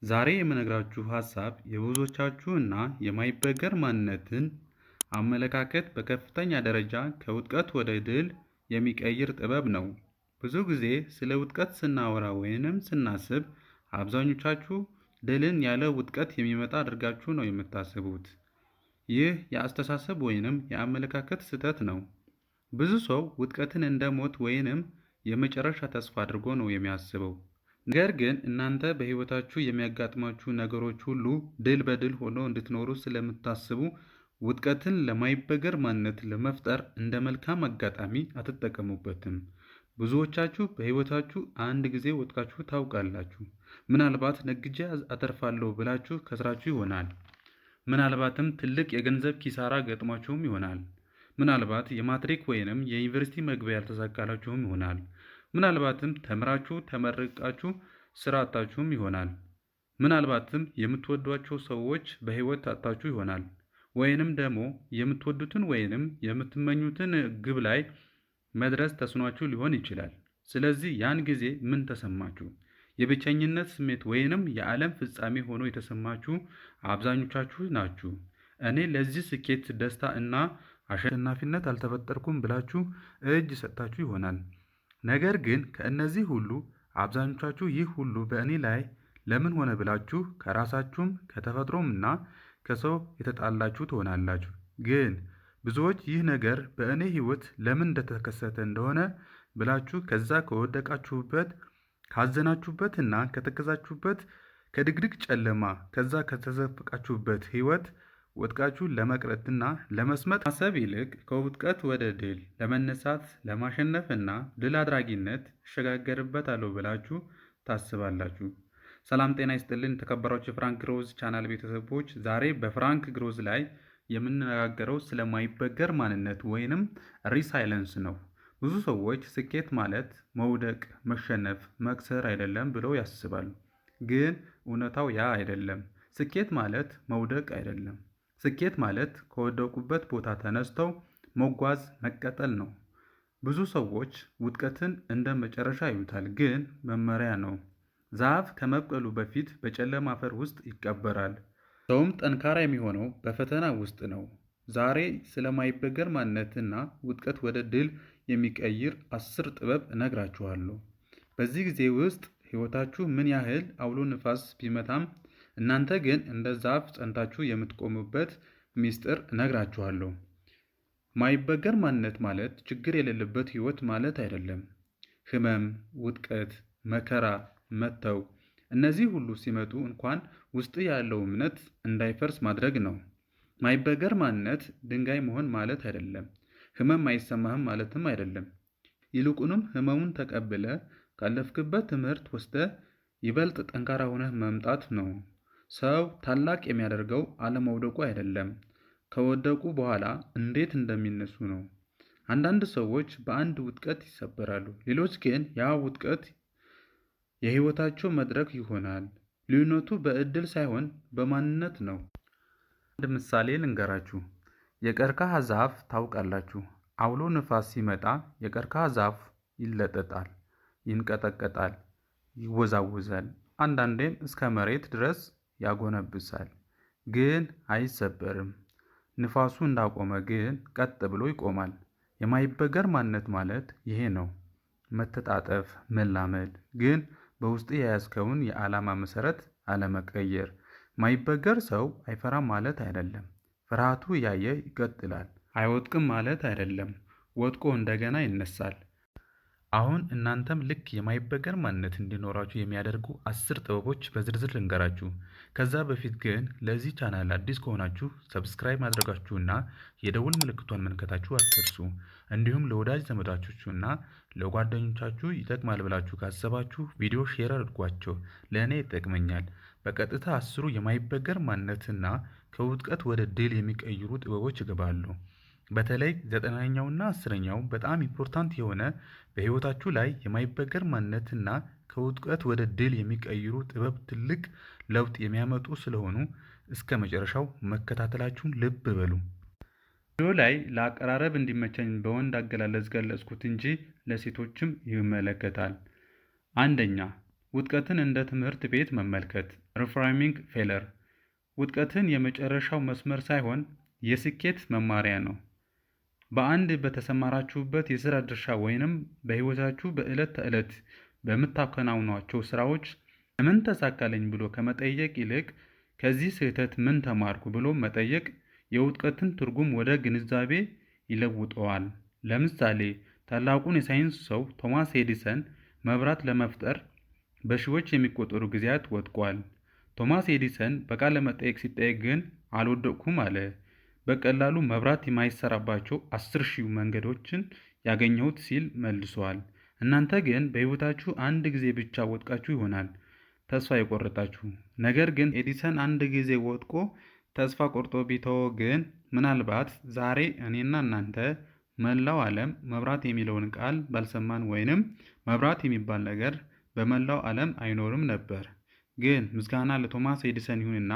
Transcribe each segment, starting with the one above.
ዛሬ የምነግራችሁ ሀሳብ የብዙዎቻችሁ እና የማይበገር ማንነትን አመለካከት በከፍተኛ ደረጃ ከውድቀት ወደ ድል የሚቀይር ጥበብ ነው። ብዙ ጊዜ ስለ ውድቀት ስናወራ ወይንም ስናስብ አብዛኞቻችሁ ድልን ያለ ውድቀት የሚመጣ አድርጋችሁ ነው የምታስቡት። ይህ የአስተሳሰብ ወይንም የአመለካከት ስህተት ነው። ብዙ ሰው ውድቀትን እንደ ሞት ወይንም የመጨረሻ ተስፋ አድርጎ ነው የሚያስበው። ነገር ግን እናንተ በሕይወታችሁ የሚያጋጥሟችሁ ነገሮች ሁሉ ድል በድል ሆኖ እንድትኖሩ ስለምታስቡ ውድቀትን ለማይበገር ማንነት ለመፍጠር እንደ መልካም አጋጣሚ አትጠቀሙበትም። ብዙዎቻችሁ በሕይወታችሁ አንድ ጊዜ ወድቃችሁ ታውቃላችሁ። ምናልባት ነግጄ አተርፋለሁ ብላችሁ ከስራችሁ ይሆናል። ምናልባትም ትልቅ የገንዘብ ኪሳራ ገጥሟችሁም ይሆናል። ምናልባት የማትሪክ ወይንም የዩኒቨርሲቲ መግቢያ ያልተሳካላችሁም ይሆናል። ምናልባትም ተምራችሁ ተመርቃችሁ ስራ አጥታችሁም ይሆናል። ምናልባትም የምትወዷቸው ሰዎች በሕይወት አጥታችሁ ይሆናል። ወይንም ደግሞ የምትወዱትን ወይንም የምትመኙትን ግብ ላይ መድረስ ተስኗችሁ ሊሆን ይችላል። ስለዚህ ያን ጊዜ ምን ተሰማችሁ? የብቸኝነት ስሜት ወይንም የዓለም ፍጻሜ ሆኖ የተሰማችሁ አብዛኞቻችሁ ናችሁ። እኔ ለዚህ ስኬት፣ ደስታ እና አሸናፊነት አልተፈጠርኩም ብላችሁ እጅ ሰጥታችሁ ይሆናል። ነገር ግን ከእነዚህ ሁሉ አብዛኞቻችሁ ይህ ሁሉ በእኔ ላይ ለምን ሆነ ብላችሁ ከራሳችሁም ከተፈጥሮም እና ከሰው የተጣላችሁ ትሆናላችሁ። ግን ብዙዎች ይህ ነገር በእኔ ሕይወት ለምን እንደተከሰተ እንደሆነ ብላችሁ ከዛ ከወደቃችሁበት ካዘናችሁበት እና ከተከዛችሁበት ከድቅድቅ ጨለማ ከዛ ከተዘፈቃችሁበት ሕይወት ወድቃችሁ ለመቅረትና ለመስመጥ ማሰብ ይልቅ ከውድቀት ወደ ድል ለመነሳት ለማሸነፍ እና ድል አድራጊነት እሸጋገርበታለሁ ብላችሁ ታስባላችሁ። ሰላም ጤና ይስጥልን የተከበራችሁ የፍራንክ ግሮዝ ቻናል ቤተሰቦች፣ ዛሬ በፍራንክ ግሮዝ ላይ የምንነጋገረው ስለማይበገር ማንነት ወይንም ሪሳይለንስ ነው። ብዙ ሰዎች ስኬት ማለት መውደቅ፣ መሸነፍ፣ መክሰር አይደለም ብለው ያስባሉ። ግን እውነታው ያ አይደለም። ስኬት ማለት መውደቅ አይደለም። ስኬት ማለት ከወደቁበት ቦታ ተነስተው መጓዝ፣ መቀጠል ነው። ብዙ ሰዎች ውድቀትን እንደ መጨረሻ ያዩታል፣ ግን መመሪያ ነው። ዛፍ ከመብቀሉ በፊት በጨለማ አፈር ውስጥ ይቀበራል። ሰውም ጠንካራ የሚሆነው በፈተና ውስጥ ነው። ዛሬ ስለማይበገር ማንነትና ውድቀት ወደ ድል የሚቀይር 10 ጥበብ እነግራችኋለሁ። በዚህ ጊዜ ውስጥ ሕይወታችሁ ምን ያህል አውሎ ንፋስ ቢመታም እናንተ ግን እንደ ዛፍ ጸንታችሁ የምትቆሙበት ሚስጥር እነግራችኋለሁ። ማይበገር ማንነት ማለት ችግር የሌለበት ሕይወት ማለት አይደለም። ሕመም፣ ውድቀት፣ መከራ መተው እነዚህ ሁሉ ሲመጡ እንኳን ውስጥ ያለው እምነት እንዳይፈርስ ማድረግ ነው። ማይበገር ማንነት ድንጋይ መሆን ማለት አይደለም። ሕመም አይሰማህም ማለትም አይደለም። ይልቁንም ሕመሙን ተቀብለ ካለፍክበት ትምህርት ወስደ ይበልጥ ጠንካራ ሆነህ መምጣት ነው። ሰው ታላቅ የሚያደርገው አለመውደቁ አይደለም፣ ከወደቁ በኋላ እንዴት እንደሚነሱ ነው። አንዳንድ ሰዎች በአንድ ውድቀት ይሰበራሉ፣ ሌሎች ግን ያ ውድቀት የሕይወታቸው መድረክ ይሆናል። ልዩነቱ በእድል ሳይሆን በማንነት ነው። አንድ ምሳሌ ልንገራችሁ። የቀርከሃ ዛፍ ታውቃላችሁ። አውሎ ንፋስ ሲመጣ የቀርከሃ ዛፍ ይለጠጣል፣ ይንቀጠቀጣል፣ ይወዛወዛል፣ አንዳንዴም እስከ መሬት ድረስ ያጎነብሳል፣ ግን አይሰበርም። ንፋሱ እንዳቆመ ግን ቀጥ ብሎ ይቆማል። የማይበገር ማንነት ማለት ይሄ ነው። መተጣጠፍ፣ መላመድ፣ ግን በውስጥ የያዝከውን የዓላማ መሰረት አለመቀየር። ማይበገር ሰው አይፈራም ማለት አይደለም። ፍርሃቱ እያየ ይቀጥላል። አይወድቅም ማለት አይደለም። ወድቆ እንደገና ይነሳል። አሁን እናንተም ልክ የማይበገር ማንነት እንዲኖራችሁ የሚያደርጉ 10 ጥበቦች በዝርዝር ልንገራችሁ። ከዛ በፊት ግን ለዚህ ቻናል አዲስ ከሆናችሁ ሰብስክራይብ ማድረጋችሁና የደውል ምልክቷን መንከታችሁ አትርሱ። እንዲሁም ለወዳጅ ዘመዶቻችሁና ለጓደኞቻችሁ ይጠቅማል ብላችሁ ካሰባችሁ ቪዲዮ ሼር አድርጓቸው። ለእኔ ይጠቅመኛል። በቀጥታ 10 የማይበገር ማንነትና ከውድቀት ወደ ድል የሚቀይሩ ጥበቦች ይገባሉ። በተለይ 9ኛውና 10ኛው በጣም ኢምፖርታንት የሆነ በሕይወታችሁ ላይ የማይበገር ማንነትና ከውድቀት ወደ ድል የሚቀይሩ ጥበብ ትልቅ ለውጥ የሚያመጡ ስለሆኑ እስከ መጨረሻው መከታተላችሁን ልብ በሉ። ቪዲዮ ላይ ለአቀራረብ እንዲመቸኝ በወንድ አገላለጽ ገለጽኩት እንጂ ለሴቶችም ይመለከታል። አንደኛ፣ ውድቀትን እንደ ትምህርት ቤት መመልከት። ሪፍራሚንግ ፌለር ውድቀትን የመጨረሻው መስመር ሳይሆን የስኬት መማሪያ ነው። በአንድ በተሰማራችሁበት የሥራ ድርሻ ወይንም በሕይወታችሁ በዕለት ተዕለት በምታከናውኗቸው ሥራዎች ለምን ተሳካልኝ ብሎ ከመጠየቅ ይልቅ ከዚህ ስህተት ምን ተማርኩ ብሎ መጠየቅ የውድቀትን ትርጉም ወደ ግንዛቤ ይለውጠዋል። ለምሳሌ ታላቁን የሳይንስ ሰው ቶማስ ኤዲሰን መብራት ለመፍጠር በሺዎች የሚቆጠሩ ጊዜያት ወድቋል። ቶማስ ኤዲሰን በቃለ መጠይቅ ሲጠየቅ ግን አልወደቅኩም አለ። በቀላሉ መብራት የማይሰራባቸው 10,000 መንገዶችን ያገኘሁት ሲል መልሷል። እናንተ ግን በሕይወታችሁ አንድ ጊዜ ብቻ ወድቃችሁ ይሆናል ተስፋ የቆረጣችሁ። ነገር ግን ኤዲሰን አንድ ጊዜ ወድቆ ተስፋ ቆርጦ ቢተወ ግን ምናልባት ዛሬ እኔና እናንተ መላው ዓለም መብራት የሚለውን ቃል ባልሰማን ወይንም መብራት የሚባል ነገር በመላው ዓለም አይኖርም ነበር። ግን ምስጋና ለቶማስ ኤዲሰን ይሁንና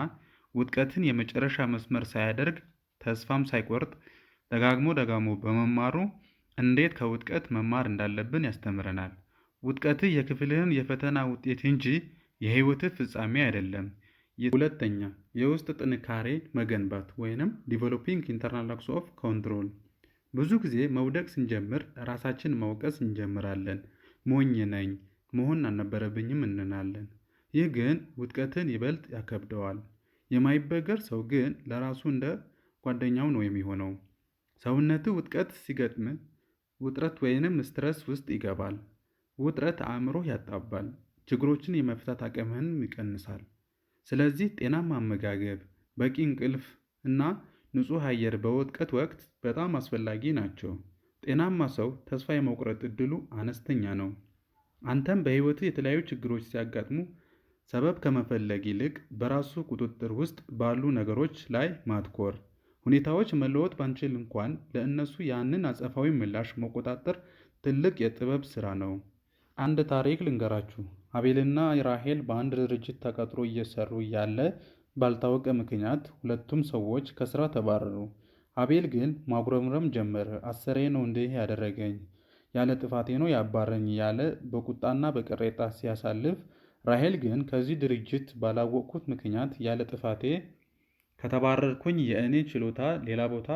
ውድቀትን የመጨረሻ መስመር ሳያደርግ ተስፋም ሳይቆርጥ ደጋግሞ በመማሩ እንዴት ከውድቀት መማር እንዳለብን ያስተምረናል። ውድቀትህ የክፍልህን የፈተና ውጤት እንጂ የሕይወትህ ፍጻሜ አይደለም። ሁለተኛ፣ የውስጥ ጥንካሬ መገንባት ወይንም ዲቨሎፒንግ ኢንተርናል ሎክስ ኦፍ ኮንትሮል። ብዙ ጊዜ መውደቅ ስንጀምር ራሳችን መውቀስ እንጀምራለን። ሞኝ ነኝ፣ መሆን አልነበረብኝም እንላለን። ይህ ግን ውድቀትን ይበልጥ ያከብደዋል። የማይበገር ሰው ግን ለራሱ እንደ ጓደኛው ነው የሚሆነው። ሰውነትህ ውድቀት ሲገጥም ውጥረት ወይንም ስትረስ ውስጥ ይገባል። ውጥረት አእምሮህ ያጣባል፣ ችግሮችን የመፍታት አቅምህን ይቀንሳል። ስለዚህ ጤናማ አመጋገብ፣ በቂ እንቅልፍ እና ንጹህ አየር በውድቀት ወቅት በጣም አስፈላጊ ናቸው። ጤናማ ሰው ተስፋ የመቁረጥ እድሉ አነስተኛ ነው። አንተም በሕይወትህ የተለያዩ ችግሮች ሲያጋጥሙ ሰበብ ከመፈለግ ይልቅ በራሱ ቁጥጥር ውስጥ ባሉ ነገሮች ላይ ማትኮር። ሁኔታዎች መለወጥ ባንችል እንኳን ለእነሱ ያንን አጸፋዊ ምላሽ መቆጣጠር ትልቅ የጥበብ ሥራ ነው። አንድ ታሪክ ልንገራችሁ። አቤልና ራሄል በአንድ ድርጅት ተቀጥሮ እየሰሩ እያለ ባልታወቀ ምክንያት ሁለቱም ሰዎች ከስራ ተባረሩ። አቤል ግን ማጉረምረም ጀመረ። አሰሬ ነው እንዲህ ያደረገኝ፣ ያለ ጥፋቴ ነው ያባረኝ እያለ በቁጣና በቅሬታ ሲያሳልፍ፣ ራሄል ግን ከዚህ ድርጅት ባላወቅኩት ምክንያት ያለ ጥፋቴ ከተባረርኩኝ የእኔ ችሎታ ሌላ ቦታ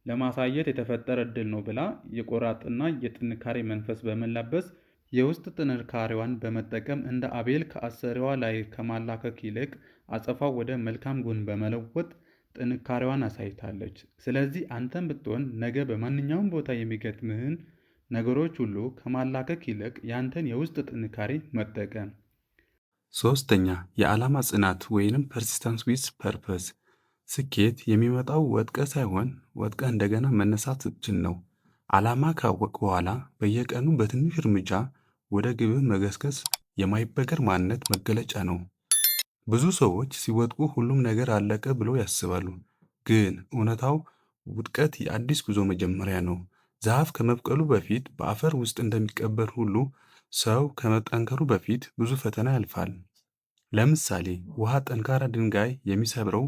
ለማሳየት የተፈጠረ እድል ነው ብላ የቆራጥና የጥንካሬ መንፈስ በመላበስ የውስጥ ጥንካሬዋን በመጠቀም እንደ አቤል ከአሰሪዋ ላይ ከማላከክ ይልቅ አጸፋው ወደ መልካም ጎን በመለወጥ ጥንካሬዋን አሳይታለች። ስለዚህ አንተም ብትሆን ነገ በማንኛውም ቦታ የሚገጥምህን ነገሮች ሁሉ ከማላከክ ይልቅ ያንተን የውስጥ ጥንካሬ መጠቀም። ሶስተኛ፣ የዓላማ ጽናት ወይንም ፐርሲስታንስ ዊዝ ፐርፐስ። ስኬት የሚመጣው ወድቀ ሳይሆን ወድቀ እንደገና መነሳት ስትችል ነው። ዓላማ ካወቅ በኋላ በየቀኑ በትንሽ እርምጃ ወደ ግብህ መገስገስ የማይበገር ማንነት መገለጫ ነው። ብዙ ሰዎች ሲወድቁ ሁሉም ነገር አለቀ ብለው ያስባሉ። ግን እውነታው ውድቀት የአዲስ ጉዞ መጀመሪያ ነው። ዛፍ ከመብቀሉ በፊት በአፈር ውስጥ እንደሚቀበር ሁሉ ሰው ከመጠንከሩ በፊት ብዙ ፈተና ያልፋል። ለምሳሌ ውሃ ጠንካራ ድንጋይ የሚሰብረው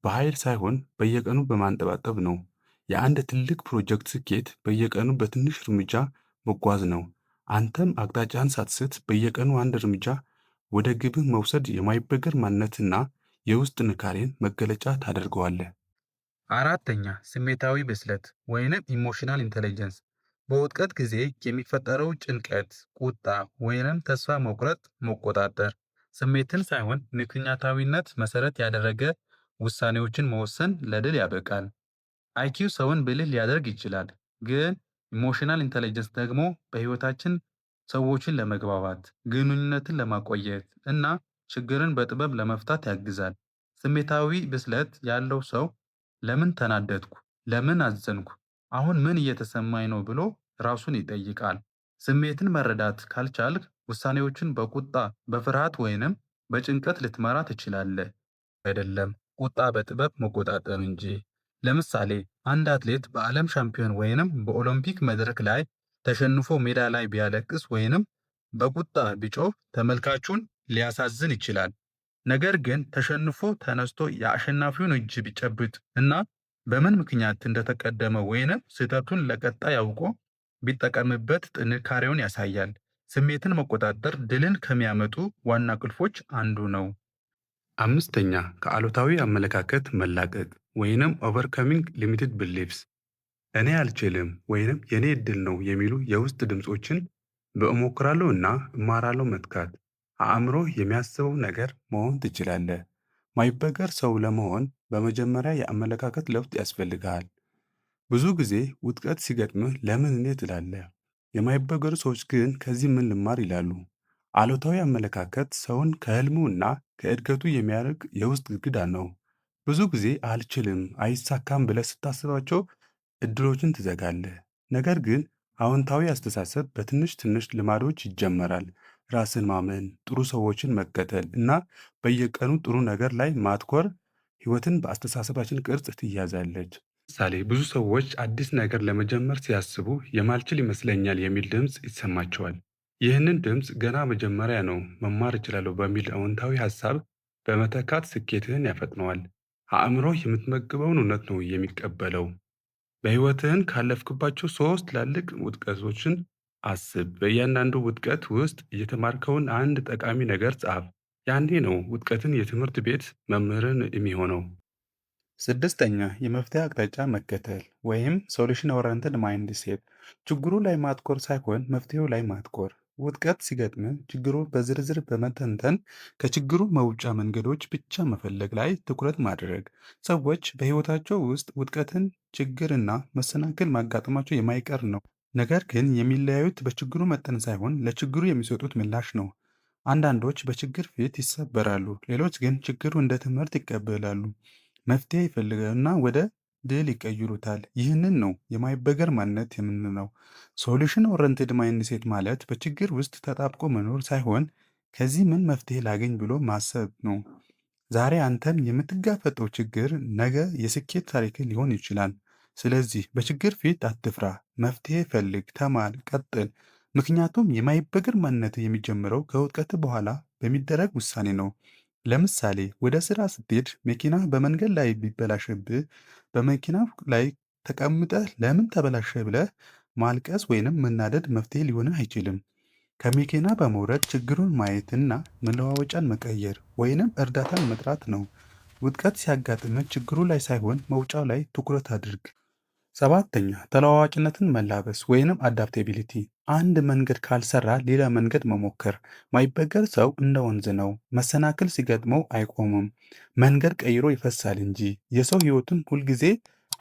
በኃይል ሳይሆን በየቀኑ በማንጠባጠብ ነው። የአንድ ትልቅ ፕሮጀክት ስኬት በየቀኑ በትንሽ እርምጃ መጓዝ ነው። አንተም አቅጣጫን ሳትስት በየቀኑ አንድ እርምጃ ወደ ግብህ መውሰድ የማይበገር ማንነትና የውስጥ ጥንካሬን መገለጫ ታደርገዋለህ። አራተኛ፣ ስሜታዊ ብስለት ወይንም ኢሞሽናል ኢንቴሊጀንስ። በውድቀት ጊዜ የሚፈጠረው ጭንቀት፣ ቁጣ ወይንም ተስፋ መቁረጥ መቆጣጠር። ስሜትን ሳይሆን ምክንያታዊነት መሰረት ያደረገ ውሳኔዎችን መወሰን ለድል ያበቃል። አይኪው ሰውን ብልህ ሊያደርግ ይችላል፣ ግን ኢሞሽናል ኢንቴሊጀንስ ደግሞ በሕይወታችን ሰዎችን ለመግባባት፣ ግንኙነትን ለማቆየት እና ችግርን በጥበብ ለመፍታት ያግዛል። ስሜታዊ ብስለት ያለው ሰው ለምን ተናደድኩ፣ ለምን አዘንኩ፣ አሁን ምን እየተሰማኝ ነው ብሎ ራሱን ይጠይቃል። ስሜትን መረዳት ካልቻልክ ውሳኔዎችን በቁጣ በፍርሃት ወይንም በጭንቀት ልትመራ ትችላለህ። አይደለም ቁጣ በጥበብ መቆጣጠር እንጂ። ለምሳሌ አንድ አትሌት በዓለም ሻምፒዮን ወይንም በኦሎምፒክ መድረክ ላይ ተሸንፎ ሜዳ ላይ ቢያለቅስ ወይንም በቁጣ ቢጮህ ተመልካቹን ሊያሳዝን ይችላል። ነገር ግን ተሸንፎ ተነስቶ የአሸናፊውን እጅ ቢጨብጥ እና በምን ምክንያት እንደተቀደመ ወይንም ስህተቱን ለቀጣይ አውቆ ቢጠቀምበት ጥንካሬውን ያሳያል። ስሜትን መቆጣጠር ድልን ከሚያመጡ ዋና ቁልፎች አንዱ ነው። አምስተኛ ከአሉታዊ አመለካከት መላቀቅ ወይንም ኦቨርካሚንግ ሊሚትድ ቢሊፍስ እኔ አልችልም ወይንም የኔ እድል ነው የሚሉ የውስጥ ድምፆችን በእሞክራለሁ እና እማራለሁ መትካት። አእምሮህ የሚያስበው ነገር መሆን ትችላለህ። ማይበገር ሰው ለመሆን በመጀመሪያ የአመለካከት ለውጥ ያስፈልግሃል። ብዙ ጊዜ ውድቀት ሲገጥምህ ለምን እኔ ትላለህ? የማይበገሩ ሰዎች ግን ከዚህ ምን ልማር ይላሉ። አሉታዊ አመለካከት ሰውን ከህልሙ እና ከእድገቱ የሚያርቅ የውስጥ ግድግዳ ነው። ብዙ ጊዜ አልችልም፣ አይሳካም ብለህ ስታስባቸው እድሎችን ትዘጋለህ። ነገር ግን አዎንታዊ አስተሳሰብ በትንሽ ትንሽ ልማዶች ይጀመራል። ራስን ማመን፣ ጥሩ ሰዎችን መከተል እና በየቀኑ ጥሩ ነገር ላይ ማትኮር ህይወትን በአስተሳሰባችን ቅርጽ ትያዛለች። ምሳሌ ብዙ ሰዎች አዲስ ነገር ለመጀመር ሲያስቡ የማልችል ይመስለኛል የሚል ድምፅ ይሰማቸዋል። ይህንን ድምፅ ገና መጀመሪያ ነው፣ መማር እችላለሁ በሚል አዎንታዊ ሀሳብ በመተካት ስኬትህን ያፈጥነዋል። አእምሮህ የምትመግበውን እውነት ነው የሚቀበለው። በሕይወትህን ካለፍክባቸው ሶስት ትላልቅ ውድቀቶችን አስብ። በእያንዳንዱ ውድቀት ውስጥ የተማርከውን አንድ ጠቃሚ ነገር ጻፍ። ያኔ ነው ውድቀትን የትምህርት ቤት መምህርን የሚሆነው። ስድስተኛ የመፍትሄ አቅጣጫ መከተል ወይም ሶሉሽን ኦሪየንትድ ማይንድ ሴት። ችግሩ ላይ ማትኮር ሳይሆን መፍትሄው ላይ ማትኮር። ውድቀት ሲገጥም ችግሩ በዝርዝር በመተንተን ከችግሩ መውጫ መንገዶች ብቻ መፈለግ ላይ ትኩረት ማድረግ። ሰዎች በሕይወታቸው ውስጥ ውድቀትን፣ ችግርና መሰናክል ማጋጠማቸው የማይቀር ነው። ነገር ግን የሚለያዩት በችግሩ መጠን ሳይሆን ለችግሩ የሚሰጡት ምላሽ ነው። አንዳንዶች በችግር ፊት ይሰበራሉ፣ ሌሎች ግን ችግሩ እንደ ትምህርት ይቀበላሉ። መፍትሄ ይፈልጋሉና ወደ ድል ይቀይሩታል። ይህንን ነው የማይበገር ማንነት የምንለው። ሶሉሽን ኦሪየንትድ ማይንድሴት ማለት በችግር ውስጥ ተጣብቆ መኖር ሳይሆን ከዚህ ምን መፍትሄ ላገኝ ብሎ ማሰብ ነው። ዛሬ አንተም የምትጋፈጠው ችግር ነገ የስኬት ታሪክ ሊሆን ይችላል። ስለዚህ በችግር ፊት አትፍራ፣ መፍትሄ ፈልግ፣ ተማር፣ ቀጥል። ምክንያቱም የማይበገር ማንነት የሚጀምረው ከውድቀት በኋላ በሚደረግ ውሳኔ ነው። ለምሳሌ ወደ ስራ ስትሄድ መኪና በመንገድ ላይ ቢበላሽብህ በመኪናው ላይ ተቀምጠህ ለምን ተበላሸ ብለህ ማልቀስ ወይንም መናደድ መፍትሄ ሊሆንህ አይችልም። ከመኪና በመውረድ ችግሩን ማየትና መለዋወጫን መቀየር ወይንም እርዳታን መጥራት ነው። ውድቀት ሲያጋጥምህ ችግሩ ላይ ሳይሆን መውጫው ላይ ትኩረት አድርግ። ሰባተኛ ተለዋዋጭነትን መላበስ ወይንም አዳፕቴቢሊቲ። አንድ መንገድ ካልሰራ ሌላ መንገድ መሞከር። ማይበገር ሰው እንደ ወንዝ ነው። መሰናክል ሲገጥመው አይቆምም፣ መንገድ ቀይሮ ይፈሳል እንጂ። የሰው ህይወትም ሁልጊዜ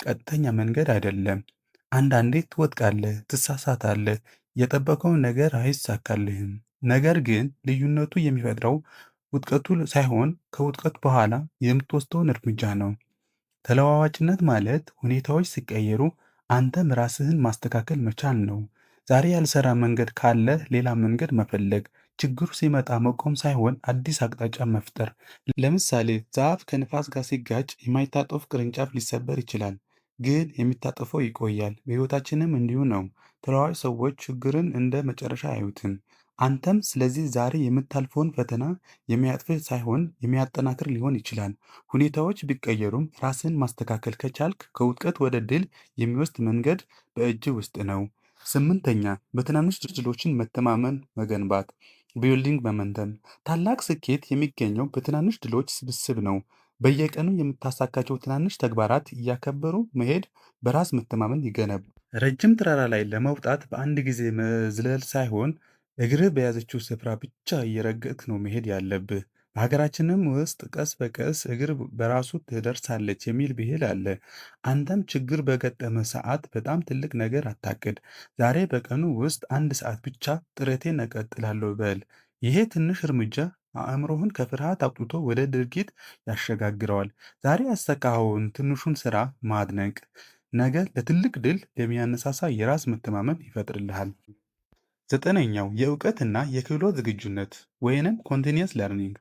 ቀጥተኛ መንገድ አይደለም። አንዳንዴ ትወድቃለህ፣ ትሳሳታለህ፣ የጠበቀውን ነገር አይሳካልህም። ነገር ግን ልዩነቱ የሚፈጥረው ውድቀቱ ሳይሆን ከውድቀት በኋላ የምትወስደውን እርምጃ ነው። ተለዋዋጭነት ማለት ሁኔታዎች ሲቀየሩ አንተም ራስህን ማስተካከል መቻል ነው። ዛሬ ያልሰራ መንገድ ካለ ሌላ መንገድ መፈለግ። ችግሩ ሲመጣ መቆም ሳይሆን አዲስ አቅጣጫ መፍጠር። ለምሳሌ ዛፍ ከንፋስ ጋር ሲጋጭ የማይታጠፍ ቅርንጫፍ ሊሰበር ይችላል፣ ግን የሚታጠፈው ይቆያል። በሕይወታችንም እንዲሁ ነው። ተለዋዋጭ ሰዎች ችግርን እንደ መጨረሻ አያዩትም። አንተም ስለዚህ ዛሬ የምታልፈውን ፈተና የሚያጥፍህ ሳይሆን የሚያጠናክር ሊሆን ይችላል። ሁኔታዎች ቢቀየሩም ራስን ማስተካከል ከቻልክ ከውድቀት ወደ ድል የሚወስድ መንገድ በእጅ ውስጥ ነው። ስምንተኛ በትናንሽ ድሎችን መተማመን መገንባት ቢልዲንግ መመንተን። ታላቅ ስኬት የሚገኘው በትናንሽ ድሎች ስብስብ ነው። በየቀኑ የምታሳካቸው ትናንሽ ተግባራት እያከበሩ መሄድ በራስ መተማመን ይገነባል። ረጅም ተራራ ላይ ለመውጣት በአንድ ጊዜ መዝለል ሳይሆን እግርህ በያዘችው ስፍራ ብቻ እየረገጥክ ነው መሄድ ያለብህ። በሀገራችንም ውስጥ ቀስ በቀስ እግር በራሱ ትደርሳለች የሚል ብሂል አለ። አንተም ችግር በገጠመ ሰዓት በጣም ትልቅ ነገር አታቅድ። ዛሬ በቀኑ ውስጥ 1 ሰዓት ብቻ ጥረቴን እቀጥላለሁ በል። ይሄ ትንሽ እርምጃ አእምሮህን ከፍርሃት አውጥቶ ወደ ድርጊት ያሸጋግረዋል። ዛሬ ያሳካኸውን ትንሹን ስራ ማድነቅ ነገ ለትልቅ ድል የሚያነሳሳ የራስ መተማመን ይፈጥርልሃል። ዘጠነኛው የእውቀትና የክህሎት ዝግጁነት ወይንም ኮንቲኒየስ ለርኒንግ።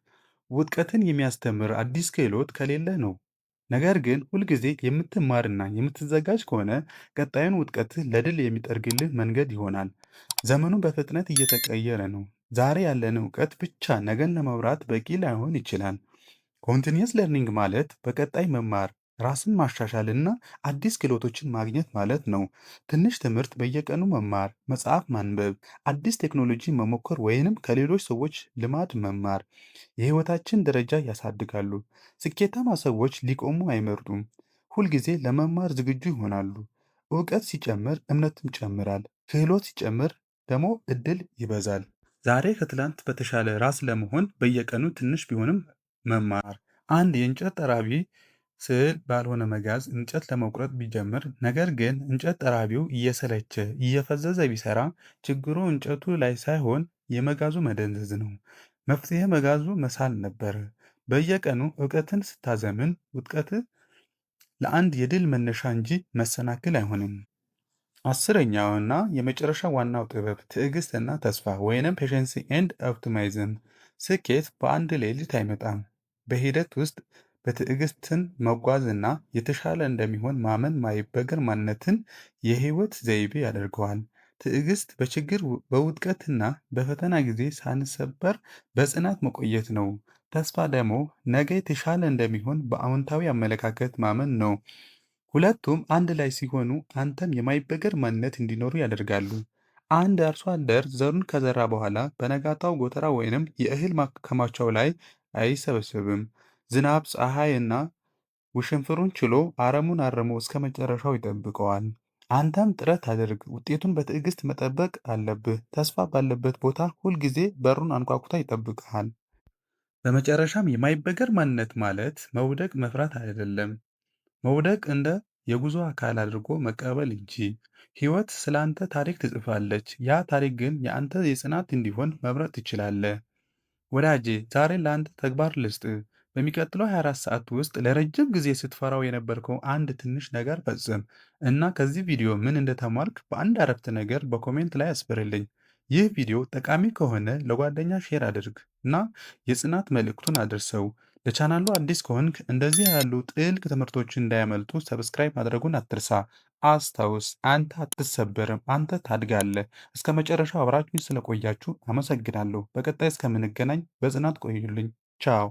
ውድቀትን የሚያስተምር አዲስ ክህሎት ከሌለ ነው። ነገር ግን ሁልጊዜ የምትማርና የምትዘጋጅ ከሆነ ቀጣዩን ውድቀትህ ለድል የሚጠርግልህ መንገድ ይሆናል። ዘመኑ በፍጥነት እየተቀየረ ነው። ዛሬ ያለን እውቀት ብቻ ነገን ለመብራት በቂ ላይሆን ይችላል። ኮንቲኒየስ ለርኒንግ ማለት በቀጣይ መማር፣ ራስን ማሻሻልና አዲስ ክህሎቶችን ማግኘት ማለት ነው። ትንሽ ትምህርት በየቀኑ መማር፣ መጽሐፍ ማንበብ፣ አዲስ ቴክኖሎጂ መሞከር ወይንም ከሌሎች ሰዎች ልማድ መማር የህይወታችን ደረጃ ያሳድጋሉ። ስኬታማ ሰዎች ሊቆሙ አይመርጡም። ሁልጊዜ ለመማር ዝግጁ ይሆናሉ። እውቀት ሲጨምር እምነትም ይጨምራል። ክህሎት ሲጨምር ደግሞ እድል ይበዛል። ዛሬ ከትላንት በተሻለ ራስ ለመሆን በየቀኑ ትንሽ ቢሆንም መማር። አንድ የእንጨት ጠራቢ ስዕል ባልሆነ መጋዝ እንጨት ለመቁረጥ ቢጀምር፣ ነገር ግን እንጨት ጠራቢው እየሰለቸ እየፈዘዘ ቢሰራ፣ ችግሩ እንጨቱ ላይ ሳይሆን የመጋዙ መደንዘዝ ነው። መፍትሄ መጋዙ መሳል ነበር። በየቀኑ እውቀትን ስታዘምን ውጥቀት ለአንድ የድል መነሻ እንጂ መሰናክል አይሆንም። አስረኛውና የመጨረሻ ዋናው ጥበብ ትዕግስትና ተስፋ ወይንም ፔሸንስ ኤንድ ኦፕቲሚዝም። ስኬት በአንድ ሌሊት አይመጣም። በሂደት ውስጥ በትዕግስትን መጓዝና የተሻለ እንደሚሆን ማመን ማይበገር ማንነትን የህይወት ዘይቤ ያደርገዋል። ትዕግስት በችግር በውድቀትና በፈተና ጊዜ ሳንሰበር በጽናት መቆየት ነው። ተስፋ ደግሞ ነገ የተሻለ እንደሚሆን በአዎንታዊ አመለካከት ማመን ነው። ሁለቱም አንድ ላይ ሲሆኑ አንተም የማይበገር ማንነት እንዲኖሩ ያደርጋሉ። አንድ አርሶ አደር ዘሩን ከዘራ በኋላ በነጋታው ጎተራ ወይንም የእህል ማከማቻው ላይ አይሰበስብም። ዝናብ፣ ፀሐይ እና ውሽንፍሩን ችሎ አረሙን አርሞ እስከ መጨረሻው ይጠብቀዋል። አንተም ጥረት አድርግ፣ ውጤቱን በትዕግስት መጠበቅ አለብህ። ተስፋ ባለበት ቦታ ሁልጊዜ በሩን አንኳኩታ ይጠብቅሃል። በመጨረሻም የማይበገር ማንነት ማለት መውደቅ መፍራት አይደለም። መውደቅ እንደ የጉዞ አካል አድርጎ መቀበል እንጂ። ሕይወት ስለ አንተ ታሪክ ትጽፋለች። ያ ታሪክ ግን የአንተ የጽናት እንዲሆን መምረጥ ትችላለህ። ወዳጄ ዛሬ ለአንድ ተግባር ልስጥህ። በሚቀጥለው 24 ሰዓት ውስጥ ለረጅም ጊዜ ስትፈራው የነበርከው አንድ ትንሽ ነገር ፈጽም እና ከዚህ ቪዲዮ ምን እንደተማርክ በአንድ አረፍተ ነገር በኮሜንት ላይ አስፍርልኝ። ይህ ቪዲዮ ጠቃሚ ከሆነ ለጓደኛ ሼር አድርግ እና የጽናት መልእክቱን አድርሰው። ለቻናሉ አዲስ ከሆንክ እንደዚህ ያሉ ጥልቅ ትምህርቶችን እንዳያመልጡ ሰብስክራይብ ማድረጉን አትርሳ። አስታውስ፣ አንተ አትሰበርም፣ አንተ ታድጋለህ። እስከ መጨረሻው አብራችሁኝ ስለቆያችሁ አመሰግናለሁ። በቀጣይ እስከምንገናኝ በጽናት ቆዩልኝ። ቻው